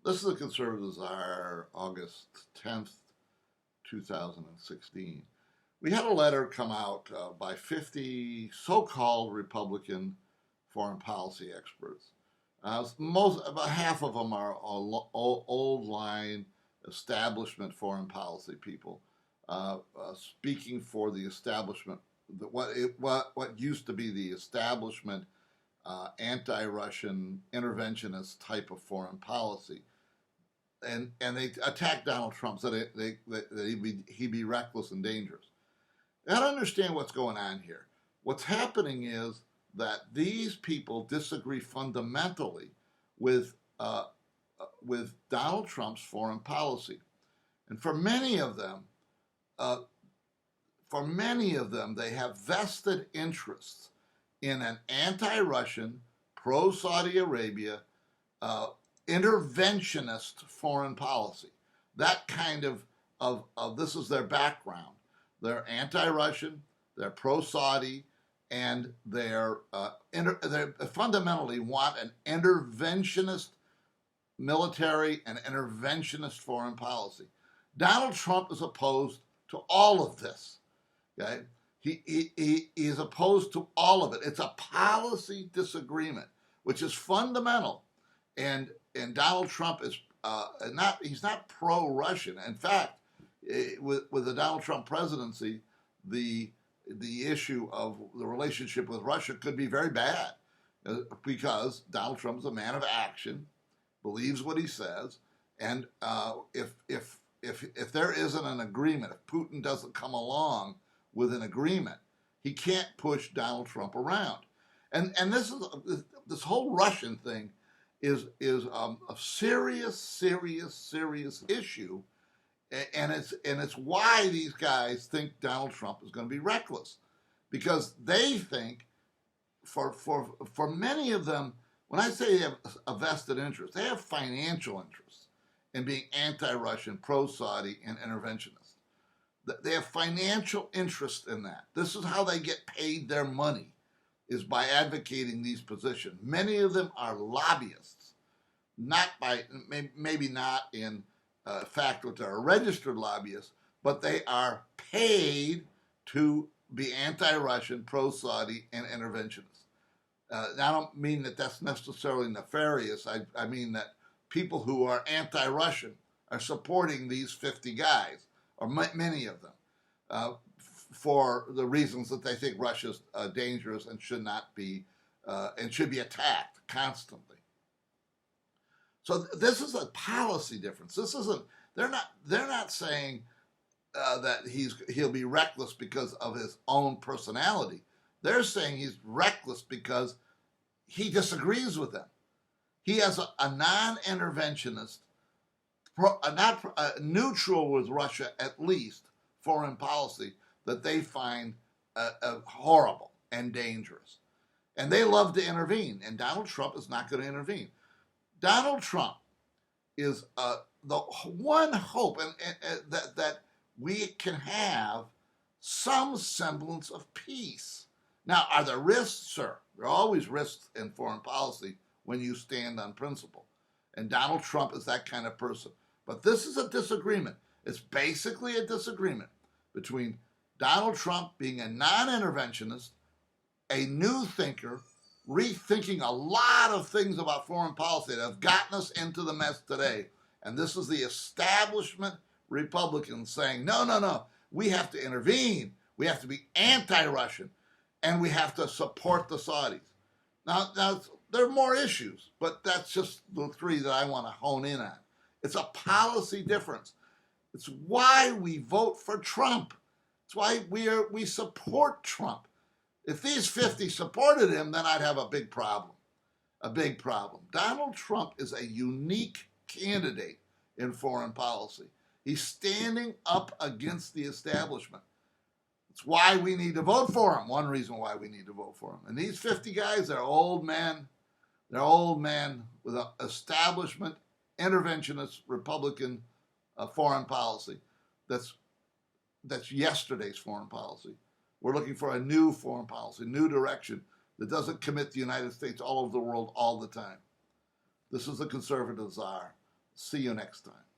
This is the Conservatives are August 10th, 2016. We had a letter come out by 50 so-called Republican foreign policy experts. About half of them are old line establishment foreign policy people, speaking for the establishment, what used to be the establishment anti-Russian interventionist type of foreign policy, and they attacked Donald Trump, so that he'd be reckless and dangerous. I don't understand what's going on here. What's happening is that these people disagree fundamentally with Donald Trump's foreign policy, and uh, they have vested interests in an anti-Russian, pro-Saudi Arabia, uh, interventionist foreign policy. That kind of this is their background. They're anti-Russian, they're pro-Saudi, and they fundamentally want an interventionist military and interventionist foreign policy. Donald Trump is opposed to all of this. Okay, he is opposed to all of it. It's a policy disagreement, which is fundamental, and Donald Trump is he's not pro-Russian. In fact, with the Donald Trump presidency, the issue of the relationship with Russia could be very bad, because Donald Trump is a man of action, believes what he says, and if there isn't an agreement, if Putin doesn't come along with an agreement, he can't push Donald Trump around. And this whole Russian thing is a serious issue, and it's why these guys think Donald Trump is going to be reckless, because they think, for many of them, when I say they have a vested interest, they have financial interests in being anti-Russian, pro-Saudi, and interventionist. They have financial interest in that. This is how they get paid their money, is by advocating these positions. Many of them are lobbyists, maybe not in fact that they're registered lobbyists, but they are paid to be anti-Russian, pro-Saudi, and interventionist. I don't mean that that's necessarily nefarious. I mean that people who are anti-Russian are supporting these 50 guys, or many of them, for the reasons that they think Russia's dangerous and should not be, and should be attacked constantly. So this is a policy difference. This isn't. They're not saying that he'll be reckless because of his own personality. They're saying he's reckless because he disagrees with them. He has a non-interventionist, neutral with Russia at least, foreign policy that they find horrible and dangerous. And they love to intervene, and Donald Trump is not going to intervene. Donald Trump is the one hope that we can have some semblance of peace. Now, are there risks? Sure. There are always risks in foreign policy when you stand on principle. And Donald Trump is that kind of person. But this is a disagreement. It's basically a disagreement between Donald Trump being a non-interventionist, a new thinker, rethinking a lot of things about foreign policy that have gotten us into the mess today. And this is the establishment Republicans saying, no, we have to intervene. We have to be anti-Russian. And we have to support the Saudis. Now there are more issues, but that's just the three that I want to hone in on. It's a policy difference. It's why we vote for Trump. It's why we support Trump. If these 50 supported him, then I'd have a big problem. A big problem. Donald Trump is a unique candidate in foreign policy. He's standing up against the establishment. It's why we need to vote for him. One reason why we need to vote for him. And these 50 guys, they're old men. They're old men with an establishment, interventionist, Republican foreign policy. That's yesterday's foreign policy. We're looking for a new foreign policy, new direction that doesn't commit the United States all over the world all the time. This is the conservative czar. See you next time.